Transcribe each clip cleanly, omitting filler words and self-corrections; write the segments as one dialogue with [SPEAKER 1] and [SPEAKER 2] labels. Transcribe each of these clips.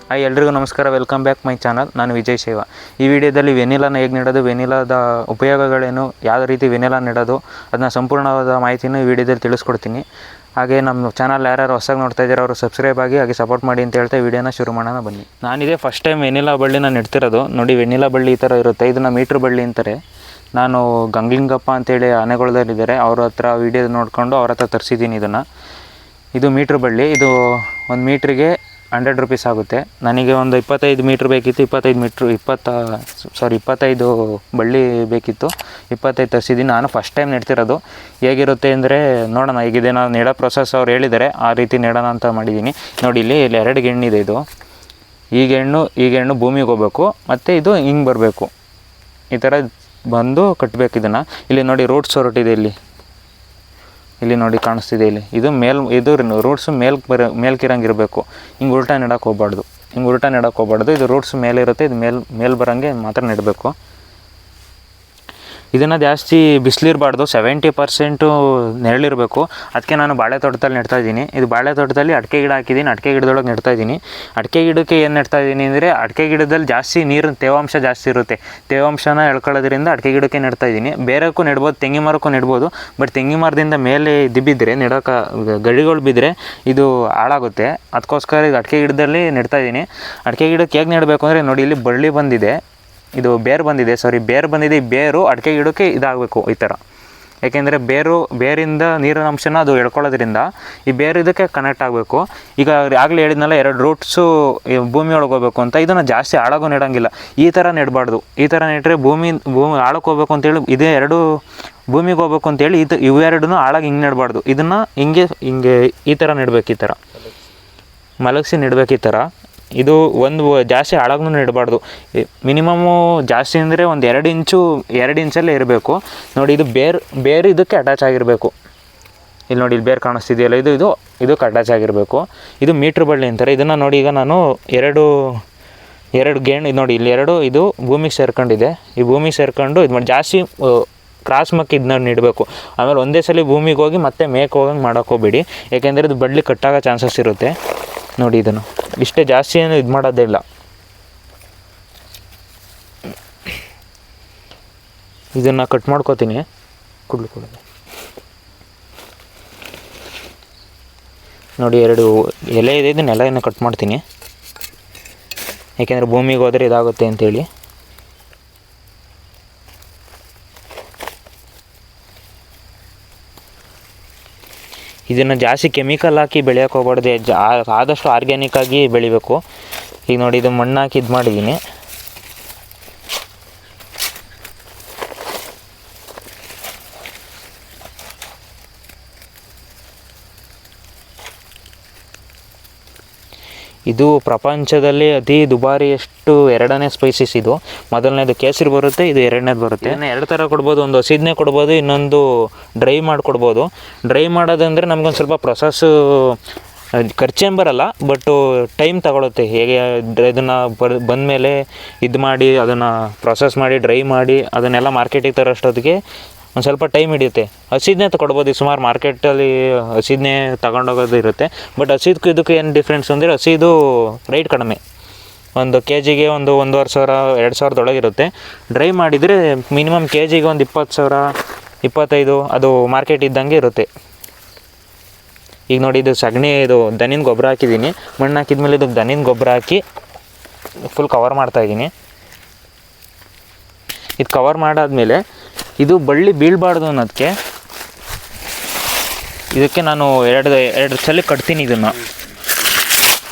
[SPEAKER 1] Hi ಎಲ್ರಿಗೂ ನಮಸ್ಕಾರ, welcome back my channel. ನಾನು ವಿಜಯ್ ಸೇವಾ. ಈ ವಿಡಿಯೋದಲ್ಲಿ ವೆನಿಲಾನ ಹೇಗೆ ನೆಡೋದು, ವೆನಿಲಾದ ಉಪಯೋಗಗಳೇನು, ಯಾವ ರೀತಿ ವೆನಿಲಾ ನೆಡೋದು ಅದನ್ನ ಸಂಪೂರ್ಣವಾದ ಮಾಹಿತಿನೂ ಈ ವಿಡಿಯೋದಲ್ಲಿ ತಿಳಿಸ್ಕೊಡ್ತೀನಿ. ಹಾಗೆ ನಮ್ಮ ಚಾನಲ್ ಯಾರ್ಯಾರು ಹೊಸದಾಗಿ ನೋಡ್ತಾ ಇದ್ದಾರೆ ಅವರು ಸಬ್ಸ್ಕ್ರೈಬ್ ಆಗಿ ಹಾಗೆ ಸಪೋರ್ಟ್ ಮಾಡಿ ಅಂತ ಹೇಳ್ತಾ ವಿಡಿಯೋನ ಶುರು ಮಾಡೋಣ ಬನ್ನಿ. ನಾನಿದೆ ಫಸ್ಟ್ ಟೈಮ್ ವೆನಿಲಾ ಬಳ್ಳಿನ ನೆಡ್ತಿರೋದು. ನೋಡಿ, ವೆನಿಲಾ ಬಳ್ಳಿ ಈ ಥರ ಇರುತ್ತೆ. ಇದನ್ನು ಮೀಟ್ರ್ ಬಳ್ಳಿ ಅಂತಾರೆ. ನಾನು ಗಂಗ್ಲಿಂಗಪ್ಪ ಅಂತೇಳಿ ಆನೆಗೊಳದಲ್ಲಿದ್ದಾರೆ, ಅವ್ರ ಹತ್ರ ವಿಡಿಯೋ ನೋಡಿಕೊಂಡು ಅವ್ರ ಹತ್ರ ತರಿಸಿದ್ದೀನಿ ಇದನ್ನು. ಇದು ಮೀಟ್ರ್ ಬಳ್ಳಿ. ಇದು ಒಂದು ಮೀಟ್ರಿಗೆ 100 ರೂಪೀಸ್ ಆಗುತ್ತೆ. ನನಗೆ ಒಂದು 25 ಮೀಟ್ರ್ ಬೇಕಿತ್ತು. 25 ಬಳ್ಳಿ ಬೇಕಿತ್ತು. 25 ತರಿಸಿದ್ದೀನಿ. ನಾನು ಫಸ್ಟ್ ಟೈಮ್ ನೆಡ್ತಿರೋದು. ಹೇಗಿರುತ್ತೆ ಅಂದರೆ ನೋಡೋಣ. ಈಗಿದೆ ನಾನು ನೆಡೋ ಪ್ರೊಸೆಸ್ ಅವ್ರು ಹೇಳಿದ್ದಾರೆ, ಆ ರೀತಿ ನೆಡೋಣ ಅಂತ ಮಾಡಿದ್ದೀನಿ. ನೋಡಿ, ಇಲ್ಲಿ 2 ಗೆಣ್ಣಿದೆ. ಇದು ಈ ಗೆಣ್ಣು ಭೂಮಿಗೆ ಹೋಗಬೇಕು, ಮತ್ತು ಇದು ಹಿಂಗೆ ಬರಬೇಕು. ಈ ಥರ ಬಂದು ಕಟ್ಟಬೇಕು ಇದನ್ನು. ಇಲ್ಲಿ ನೋಡಿ, ರೂಟ್ಸ್ ಹೊರಟಿದೆ. ಇಲ್ಲಿ ನೋಡಿ ಕಾಣಿಸ್ತಿದೆ. ಇದು ರೂಟ್ಸು ಮೇಲ್ಕಿರಂಗಿರಬೇಕು. ಹಿಂಗೆ ಉಲ್ಟಾ ನೆಡೋಕೆ ಹೋಗ್ಬಾರ್ದು. ಇದು ರೂಟ್ಸ್ ಮೇಲಿರುತ್ತೆ, ಇದು ಮೇಲೆ ಬರೋಂಗೆ ಮಾತ್ರ ನೆಡಬೇಕು. ಇದನ್ನು ಜಾಸ್ತಿ ಬಿಸಿಲಿರಬಾರ್ದು, 70% ನೆರಳಿರಬೇಕು. ಅದಕ್ಕೆ ನಾನು ಬಾಳೆ ತೋಟದಲ್ಲಿ ನೆಡ್ತಾ ಇದ್ದೀನಿ. ಇದು ಬಾಳೆ ತೋಟದಲ್ಲಿ ಅಡಿಕೆ ಗಿಡ ಹಾಕಿದ್ದೀನಿ. ಅಡಿಕೆ ಗಿಡದೊಳಗೆ ನೆಡ್ತಾ ಇದ್ದೀನಿ. ಅಡಿಕೆ ಗಿಡಕ್ಕೆ ಏನು ನೆಡ್ತಾ ಇದ್ದೀನಿ ಅಂದರೆ, ಅಡಿಕೆ ಗಿಡದಲ್ಲಿ ಜಾಸ್ತಿ ನೀರಿನ ತೇವಾಂಶ ಜಾಸ್ತಿ ಇರುತ್ತೆ. ತೇವಾಂಶನ ಎಳ್ಕೊಳ್ಳೋದ್ರಿಂದ ಅಡಿಕೆ ಗಿಡಕ್ಕೆ ನೆಡ್ತಾ ಇದ್ದೀನಿ. ಬೇರೆಕ್ಕೂ ನೆಡ್ಬೋದು, ತೆಂಗಿನ ಮರಕ್ಕೂ ನೆಡ್ಬೋದು. ಬಟ್ ತೆಂಗಿನ ಮರದಿಂದ ಮೇಲೆ ಬಿದ್ದರೆ ನೆಡೋಕೆ ಗಡಿಗಳು ಬಿದ್ದರೆ ಇದು ಹಾಳಾಗುತ್ತೆ. ಅದಕ್ಕೋಸ್ಕರ ಇದು ಅಡಿಕೆ ಗಿಡದಲ್ಲಿ ನೆಡ್ತಾ ಇದ್ದೀನಿ. ಅಡಿಕೆ ಗಿಡಕ್ಕೆ ಹೇಗೆ ನೆಡಬೇಕು ಅಂದರೆ, ನೋಡಿ, ಇಲ್ಲಿ ಬಳ್ಳಿ ಬಂದಿದೆ, ಇದು ಬೇರು ಬಂದಿದೆ. ಈ ಬೇರು ಅಡಿಕೆ ಗಿಡಕ್ಕೆ ಇದಾಗಬೇಕು ಈ ಥರ. ಯಾಕೆಂದರೆ ಬೇರಿಂದ ನೀರಿನ ಅಂಶನ ಅದು ಎಳ್ಕೊಳ್ಳೋದ್ರಿಂದ ಈ ಬೇರು ಇದಕ್ಕೆ ಕನೆಕ್ಟ್ ಆಗಬೇಕು. ಈಗ ಆಗಲೇ ಹೇಳಿದ್ನಲ್ಲ, 2 ರೂಟ್ಸು ಭೂಮಿ ಒಳಗೆ ಹೋಗ್ಬೇಕು ಅಂತ. ಇದನ್ನು ಜಾಸ್ತಿ ಆಳಗೂ ನೆಡೋಂಗಿಲ್ಲ. ಈ ಥರ ನೆಡಬಾರ್ದು. ಈ ಥರ ನೆಟ್ಟರೆ ಭೂಮಿ ಆಳಕ್ಕೆ ಹೋಗ್ಬೇಕು ಅಂತೇಳಿ, ಇದೇ 2 ಭೂಮಿಗೆ ಹೋಗ್ಬೇಕು ಅಂತೇಳಿ ಇವೆರಡೂ ಆಳಾಗಿ ಹಿಂಗೆ ನೆಡಬಾರ್ದು. ಇದನ್ನು ಹಿಂಗೆ ಈ ಥರ ನೆಡಬೇಕು. ಈ ಥರ ಮಲಗಿಸಿ ನೆಡಬೇಕು. ಈ ಥರ ಇದು ಒಂದು ಜಾಸ್ತಿ ಆಳಗೂ ನೆಡಬಾರ್ದು. ಮಿನಿಮಮ್ಮು ಜಾಸ್ತಿ ಅಂದರೆ ಒಂದು 2 ಇಂಚಲ್ಲೇ ಇರಬೇಕು. ನೋಡಿ, ಇದು ಬೇರು ಇದಕ್ಕೆ ಅಟ್ಯಾಚ್ ಆಗಿರಬೇಕು. ಇಲ್ಲಿ ನೋಡಿ, ಇಲ್ಲಿ ಬೇರು ಕಾಣಿಸ್ತಿದೆಯಲ್ಲ, ಇದಕ್ಕೆ ಅಟ್ಯಾಚ್ ಆಗಿರಬೇಕು. ಇದು ಮೀಟ್ರ್ ಬಳ್ಳಿ ಅಂತಾರೆ. ಇದನ್ನು ನೋಡಿ, ಈಗ ನಾನು ಎರಡು ಗೇಣು ನೋಡಿ, ಇಲ್ಲಿ 2 ಇದು ಭೂಮಿಗೆ ಸೇರ್ಕೊಂಡಿದೆ. ಈ ಭೂಮಿಗೆ ಸೇರ್ಕೊಂಡು ಇದು ಮಾಡಿ ಜಾಸ್ತಿ ಕ್ರಾಸ್ ಮಕ್ಕಿ ಇದನ್ನ ನೆಡಬೇಕು. ಆಮೇಲೆ ಒಂದೇ ಸಲ ಭೂಮಿಗೆ ಹೋಗಿ ಮತ್ತೆ ಮೇಕೆ ಹೋಗಂಗೆ ಮಾಡೋಕ್ಕೋಗ್ಬೇಡಿ. ಯಾಕೆಂದರೆ ಇದು ಬಳ್ಳಿ ಕಟ್ಟಾಗೋ ಚಾನ್ಸಸ್ ಇರುತ್ತೆ. ನೋಡಿ, ಇದನ್ನು ಇಷ್ಟೇ, ಜಾಸ್ತಿ ಏನು ಇದು ಮಾಡೋದೇ ಇಲ್ಲ. ಇದನ್ನು ಕಟ್ ಮಾಡ್ಕೋತೀನಿ. ಕೊಡೋದು ನೋಡಿ, 2 ಎಲೆ ಇದೆ. ಇದನ್ನೆಲ್ಲ ಕಟ್ ಮಾಡ್ತೀನಿ, ಯಾಕೆಂದರೆ ಭೂಮಿಗೆ ಹೋದರೆ ಇದಾಗುತ್ತೆ ಅಂಥೇಳಿ. ಇದನ್ನು ಜಾಸ್ತಿ ಕೆಮಿಕಲ್ ಹಾಕಿ ಬೆಳೆಯೋಕೆ ಹೋಗ್ಬಾರ್ದು. ಆದಷ್ಟು ಆರ್ಗ್ಯಾನಿಕ್ ಆಗಿ ಬೆಳಿಬೇಕು. ಈಗ ನೋಡಿ, ಇದು ಮಣ್ಣು ಹಾಕಿ ಇದು ಮಾಡಿದ್ದೀನಿ. ಇದು ಪ್ರಪಂಚದಲ್ಲಿ ಅತಿ ದುಬಾರಿಯಷ್ಟು 2ನೇ ಸ್ಪೈಸಸ್. ಇದು ಮೊದಲನೇದು ಕೇಸರಿ ಬರುತ್ತೆ, ಇದು 2ನೇದು ಬರುತ್ತೆ. ಇದನ್ನು 2 ಥರ ಕೊಡ್ಬೋದು. ಒಂದು ಹಸಿದನ್ನೇ ಕೊಡ್ಬೋದು, ಇನ್ನೊಂದು ಡ್ರೈ ಮಾಡಿಕೊಡ್ಬೋದು. ಡ್ರೈ ಮಾಡೋದಂದರೆ ನಮಗೊಂದು ಸ್ವಲ್ಪ ಪ್ರೊಸೆಸ್ಸು ಖರ್ಚೇನು ಬರಲ್ಲ, ಬಟ್ಟು ಟೈಮ್ ತಗೊಳುತ್ತೆ. ಹೇಗೆ ಇದನ್ನು ಬಂದಮೇಲೆ ಇದು ಮಾಡಿ ಅದನ್ನು ಪ್ರೊಸೆಸ್ ಮಾಡಿ ಡ್ರೈ ಮಾಡಿ ಅದನ್ನೆಲ್ಲ ಮಾರ್ಕೆಟಿಗೆ ತರೋಷ್ಟೊತ್ತಿಗೆ ಒಂದು ಸ್ವಲ್ಪ ಟೈಮ್ ಹಿಡಿಯುತ್ತೆ. ಹಸಿದನ್ನೇ ತಗೊಳ್ಬೋದು. ಸುಮಾರು ಮಾರ್ಕೆಟಲ್ಲಿ ಹಸಿದನ್ನೇ ತಗೊಂಡೋಗೋದು ಇರುತ್ತೆ. ಬಟ್ ಹಸಿದಕ್ಕೂ ಇದಕ್ಕೂ ಏನು ಡಿಫ್ರೆನ್ಸ್ ಅಂದರೆ, ಹಸಿದು ರೇಟ್ ಕಡಿಮೆ. ಒಂದು ಕೆಜಿಗೆ ಒಂದು 1,500-2,000 ಒಳಗಿರುತ್ತೆ. ಡ್ರೈ ಮಾಡಿದರೆ ಮಿನಿಮಮ್ ಕೆಜಿಗೆ ಒಂದು 20,000, 25 ಅದು ಮಾರ್ಕೆಟ್ ಇದ್ದಂಗೆ ಇರುತ್ತೆ. ಈಗ ನೋಡಿ, ಇದು ಇದು ದನಿನ ಗೊಬ್ಬರ ಹಾಕಿದ್ದೀನಿ. ಮಣ್ಣು ಹಾಕಿದ್ಮೇಲೆ ಇದಕ್ಕೆ ದನಿನ ಗೊಬ್ಬರ ಹಾಕಿ ಫುಲ್ ಕವರ್ ಮಾಡ್ತಾಯಿದ್ದೀನಿ. ಇದು ಕವರ್ ಮಾಡಾದಮೇಲೆ ಇದು ಬಳ್ಳಿ ಬೀಳಬಾರ್ದು ಅನ್ನೋದಕ್ಕೆ ಇದಕ್ಕೆ ನಾನು ಎರಡು ಸಲ ಕಟ್ತೀನಿ.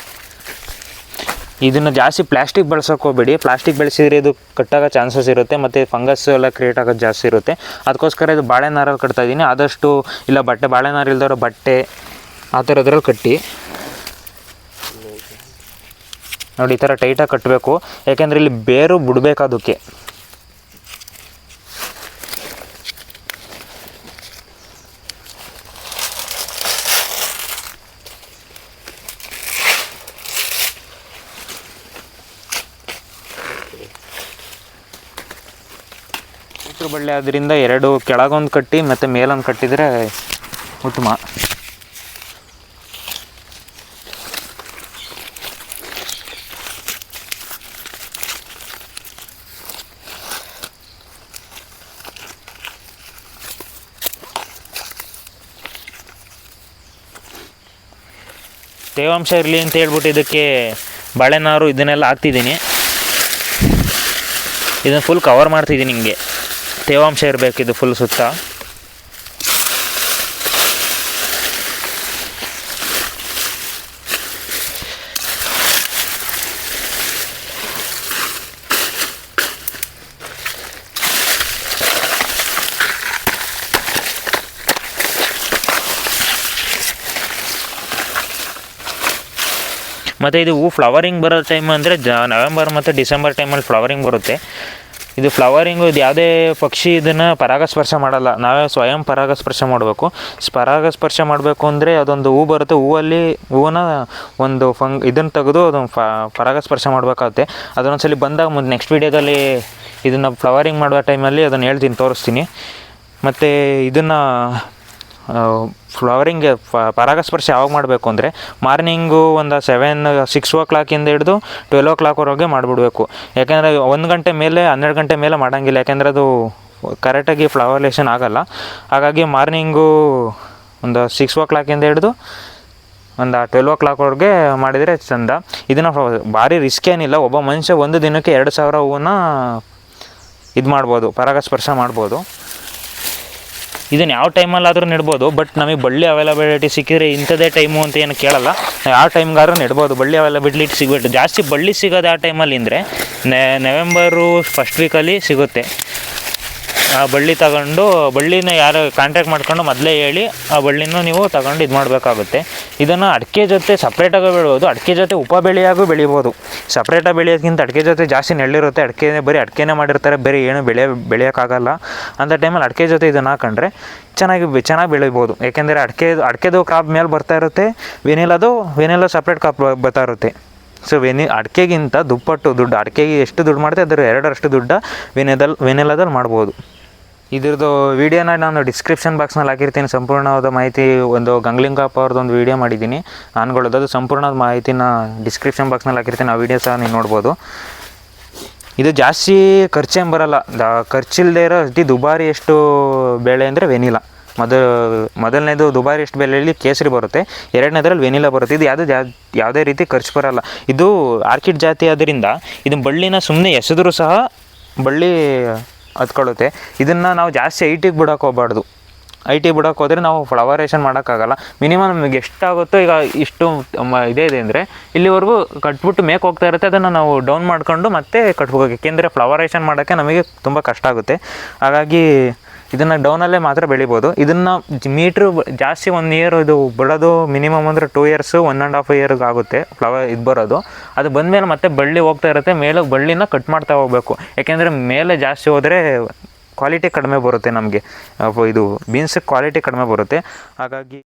[SPEAKER 1] ಇದನ್ನು ಜಾಸ್ತಿ ಪ್ಲಾಸ್ಟಿಕ್ ಬಳಸೋಕೆ ಹೋಗಬೇಡಿ. ಪ್ಲಾಸ್ಟಿಕ್ ಬೆಳೆಸಿದ್ರೆ ಇದು ಕಟ್ಟಾಗೋ ಚಾನ್ಸಸ್ ಇರುತ್ತೆ, ಮತ್ತು ಫಂಗಸ್ ಎಲ್ಲ ಕ್ರಿಯೇಟ್ ಆಗೋದು ಜಾಸ್ತಿ ಇರುತ್ತೆ. ಅದಕ್ಕೋಸ್ಕರ ಇದು ಬಾಳೆ ನಾರಲ್ಲಿ ಕಟ್ತಾಯಿದ್ದೀನಿ. ಆದಷ್ಟು ಇಲ್ಲ ಬಾಳೆ ನಾರು ಇಲ್ದವ್ರ ಬಟ್ಟೆ ಆ ಥರದ್ರಲ್ಲಿ ಕಟ್ಟಿ ನೋಡಿ, ಈ ಥರ ಟೈಟಾಗಿ ಕಟ್ಟಬೇಕು. ಯಾಕೆಂದರೆ ಇಲ್ಲಿ ಬೇರು ಬಿಡಬೇಕು. ಅದಕ್ಕೆ ಮೀಟ್ರ್ ಬಳ್ಳಿ ಆದ್ದರಿಂದ 2 ಕೆಳಗೊಂದು ಕಟ್ಟಿ ಮತ್ತು ಮೇಲೊಂದು ಕಟ್ಟಿದರೆ ಉತ್ತಮ. ತೇವಾಂಶ ಇರಲಿ ಅಂತ ಹೇಳ್ಬಿಟ್ಟು ಇದಕ್ಕೆ ಬಾಳೆನಾರು ಇದನ್ನೆಲ್ಲ ಹಾಕ್ತಿದ್ದೀನಿ. ಇದನ್ನು ಫುಲ್ ಕವರ್ ಮಾಡ್ತಿದ್ದೀನಿ, ಹಿಂಗೆ ತೇವಾಂಶ ಇರಬೇಕು ಇದು ಫುಲ್ ಸುತ್ತ. ಮತ್ತು ಇದು ಹೂ ಫ್ಲವರಿಂಗ್ ಬರೋ ಟೈಮ್ ಅಂದರೆ ನವೆಂಬರ್ ಮತ್ತು ಡಿಸೆಂಬರ್ ಟೈಮಲ್ಲಿ ಫ್ಲವರಿಂಗ್ ಬರುತ್ತೆ. ಇದು ಫ್ಲವರಿಂಗು ಇದು ಯಾವುದೇ ಪಕ್ಷಿ ಇದನ್ನು ಪರಾಗಸ್ಪರ್ಶ ಮಾಡಲ್ಲ, ನಾವೇ ಸ್ವಯಂ ಪರಾಗಸ್ಪರ್ಶ ಮಾಡಬೇಕು. ಪರಾಗಸ್ಪರ್ಶ ಮಾಡಬೇಕು ಅಂದರೆ ಅದೊಂದು ಹೂ ಬರುತ್ತೆ, ಹೂವನ್ನ ಒಂದು ಇದನ್ನು ತೆಗೆದು ಅದನ್ನು ಪರಾಗಸ್ಪರ್ಶ ಮಾಡಬೇಕಾಗುತ್ತೆ. ಅದನ್ನೊಂದ್ಸಲಿ ಬಂದಾಗ ನೆಕ್ಸ್ಟ್ ವೀಡಿಯೋದಲ್ಲಿ ಇದನ್ನು ಫ್ಲವರಿಂಗ್ ಮಾಡುವ ಟೈಮಲ್ಲಿ ಅದನ್ನು ಹೇಳ್ತೀನಿ, ತೋರಿಸ್ತೀನಿ. ಮತ್ತು ಇದನ್ನು ಫ್ಲವರಿಂಗ್ಗೆ ಪರಾಗಸ್ಪರ್ಶ ಯಾವಾಗ ಮಾಡಬೇಕು ಅಂದರೆ ಮಾರ್ನಿಂಗು ಒಂದು 6 o'clock ಹಿಡಿದು 12 o'clockವರೆಗೆ ಮಾಡಿಬಿಡ್ಬೇಕು. ಯಾಕೆಂದರೆ 1 ಗಂಟೆ ಮೇಲೆ 12 ಗಂಟೆ ಮೇಲೆ ಮಾಡೋಂಗಿಲ್ಲ, ಯಾಕೆಂದರೆ ಅದು ಕರೆಕ್ಟಾಗಿ ಫ್ಲವರ್ಲೇಷನ್ ಆಗೋಲ್ಲ. ಹಾಗಾಗಿ ಮಾರ್ನಿಂಗು ಒಂದು 6 o'clock ಹಿಡಿದು ಒಂದು 12 o'clockವರೆಗೆ ಮಾಡಿದರೆ ಚೆಂದ. ಇದನ್ನು ಭಾರಿ ರಿಸ್ಕ್ ಏನಿಲ್ಲ. ಒಬ್ಬ ಮನುಷ್ಯ ಒಂದು ದಿನಕ್ಕೆ 2,000 ಹೂವನ್ನ ಇದು ಮಾಡ್ಬೋದು, ಪರಾಗಸ್ಪರ್ಶ ಮಾಡ್ಬೋದು. ಇದನ್ನು ಯಾವ ಟೈಮಲ್ಲಾದರೂ ನೆಡ್ಬೋದು. ಬಟ್ ನಮಗೆ ಬಳ್ಳಿ ಅವೈಲಬಿಲಿಟಿ ಸಿಕ್ಕಿದ್ರೆ ಇಂಥದ್ದೇ ಟೈಮು ಅಂತ ಏನು ಕೇಳಲ್ಲ, ಯಾವ ಟೈಮ್ಗಾದ್ರೂ ನೆಡ್ಬೋದು. ಬಳ್ಳಿ ಅವೈಲಬಿಲಿಟಿ ಸಿಗಬೇಕು. ಜಾಸ್ತಿ ಬಳ್ಳಿ ಸಿಗೋದು ಆ ಟೈಮಲ್ಲಿ ಅಂದರೆ ನವೆಂಬರು ಫಸ್ಟ್ ವೀಕಲ್ಲಿ ಸಿಗುತ್ತೆ. ಆ ಬಳ್ಳಿ ತಗೊಂಡು ಬಳ್ಳಿನ ಯಾರು ಕಾಂಟ್ಯಾಕ್ಟ್ ಮಾಡ್ಕೊಂಡು ಮೊದಲೇ ಹೇಳಿ ಆ ಬಳ್ಳಿನೂ ನೀವು ತಗೊಂಡು ಇದು ಮಾಡಬೇಕಾಗುತ್ತೆ. ಇದನ್ನು ಅಡಿಕೆ ಜೊತೆ ಸಪ್ರೇಟಾಗಿ ಬೆಳಿಬೋದು, ಅಡಿಕೆ ಜೊತೆ ಉಪ ಬೆಳೆಯಾಗೂ ಬೆಳಿಬೋದು. ಸಪ್ರೇಟಾಗಿ ಬೆಳೆಯೋದಕ್ಕಿಂತ ಅಡಿಕೆ ಜೊತೆ ಜಾಸ್ತಿ ನೆರಳಿರುತ್ತೆ. ಬರೀ ಅಡಿಕೆನೇ ಮಾಡಿರ್ತಾರೆ, ಬೇರೆ ಏನು ಬೆಳೆಯೋಕ್ಕಾಗಲ್ಲ. ಅಂಥ ಟೈಮಲ್ಲಿ ಅಡಿಕೆ ಜೊತೆ ಇದನ್ನು ಹಾಕೊಂಡ್ರೆ ಚೆನ್ನಾಗಿ ಬೆಳಿಬೋದು. ಯಾಕೆಂದರೆ ಅಡಿಕೆದು ಕ್ರಾಪ್ ಮೇಲೆ ಬರ್ತಾ ಇರುತ್ತೆ, ವೆನಿಲಾ ಸಪ್ರೇಟ್ ಕ್ರಾಪ್ ಬರ್ತಾ ಇರುತ್ತೆ. ಸೊ ಅಡಿಕೆಗಿಂತ ದುಪ್ಪಟ್ಟು ದುಡ್ಡು, ಅಡಿಕೆಗೆ ಎಷ್ಟು ದುಡ್ಡು ಮಾಡುತ್ತೆ ಅದರ 2ರಷ್ಟು ದುಡ್ಡು ವೆನಿಲಾದಲ್ಲಿ ಮಾಡ್ಬೋದು. ಇದ್ರದ್ದು ವೀಡಿಯೋನ ನಾನು ಡಿಸ್ಕ್ರಿಪ್ಷನ್ ಬಾಕ್ಸ್ನಲ್ಲಿ ಹಾಕಿರ್ತೀನಿ. ಸಂಪೂರ್ಣವಾದ ಮಾಹಿತಿ ಒಂದು ಗಂಗ್ಲಿಂಗಪ್ಪ ಅವ್ರದ್ದೊಂದು ವೀಡಿಯೋ ಮಾಡಿದ್ದೀನಿ ನಾನುಗಳದ್ದು, ಅದು ಸಂಪೂರ್ಣವಾದ ಮಾಹಿತಿನ ಡಿಸ್ಕ್ರಿಪ್ಷನ್ ಬಾಕ್ಸ್ನಲ್ಲಿ ಹಾಕಿರ್ತೀನಿ. ಆ ವೀಡಿಯೋ ಸಹ ನೀವು ನೋಡ್ಬೋದು. ಇದು ಜಾಸ್ತಿ ಖರ್ಚೇನು ಬರೋಲ್ಲ, ಖರ್ಚಿಲ್ಲದೆ ಇರೋ ಅತಿ ದುಬಾರಿ ಎಷ್ಟು ಬೆಳೆ ಅಂದರೆ ವೆನಿಲಾ. ಮೊದಲನೇದು ದುಬಾರಿ ಎಷ್ಟು ಬೆಲೆಯಲ್ಲಿ ಕೇಸರಿ ಬರುತ್ತೆ, ಎರಡನೇದ್ರಲ್ಲಿ ವೆನಿಲಾ ಬರುತ್ತೆ. ಇದು ಯಾವುದೇ ರೀತಿ ಖರ್ಚು ಬರೋಲ್ಲ. ಇದು ಆರ್ಕಿಡ್ ಜಾತಿ ಆದ್ದರಿಂದ ಇದು ಬಳ್ಳಿನ ಸುಮ್ಮನೆ ಎಸೆದರೂ ಸಹ ಬಳ್ಳಿ ಹತ್ಕೊಳ್ಳುತ್ತೆ. ಇದನ್ನು ನಾವು ಜಾಸ್ತಿ ಐಟಿಗೆ ಬಿಡೋಕೆ ಹೋಗ್ಬಾರ್ದು. ಬಿಡೋಕೆ ಹೋದರೆ ನಾವು ಫ್ಲವರೇಷನ್ ಮಾಡೋಕ್ಕಾಗಲ್ಲ. ಮಿನಿಮಮ್ ನಮಗೆ ಎಷ್ಟಾಗುತ್ತೋ, ಈಗ ಇಷ್ಟು ಇದೆ ಅಂದರೆ ಇಲ್ಲಿವರೆಗೂ ಕಟ್ಬಿಟ್ಟು ಮೇಕೆ ಹೋಗ್ತಾ ಇರುತ್ತೆ, ಅದನ್ನು ನಾವು ಡೌನ್ ಮಾಡ್ಕೊಂಡು ಮತ್ತೆ ಕಟ್ಬೇಕು. ಏಕೆಂದರೆ ಫ್ಲವರೇಷನ್ ಮಾಡೋಕ್ಕೆ ನಮಗೆ ತುಂಬ ಕಷ್ಟ ಆಗುತ್ತೆ. ಹಾಗಾಗಿ ಇದನ್ನು ಡೌನಲ್ಲೇ ಮಾತ್ರ ಬೆಳಿಬೋದು. ಇದನ್ನು ಮೀಟ್ರು ಜಾಸ್ತಿ 1 year ಇದು ಬಿಡೋದು ಮಿನಿಮಮ್ ಅಂದರೆ 2 years 1.5 year ಆಗುತ್ತೆ ಇದು ಬರೋದು. ಅದು ಬಂದಮೇಲೆ ಮತ್ತೆ ಬಳ್ಳಿ ಹೋಗ್ತಾ ಇರುತ್ತೆ, ಮೇಲೆ ಬಳ್ಳಿನ ಕಟ್ ಮಾಡ್ತಾ ಹೋಗಬೇಕು. ಯಾಕೆಂದರೆ ಮೇಲೆ ಜಾಸ್ತಿ ಹೋದರೆ ಕ್ವಾಲಿಟಿ ಕಡಿಮೆ ಬರುತ್ತೆ, ನಮಗೆ ಇದು ಬೀನ್ಸ್ ಕ್ವಾಲಿಟಿ ಕಡಿಮೆ ಬರುತ್ತೆ. ಹಾಗಾಗಿ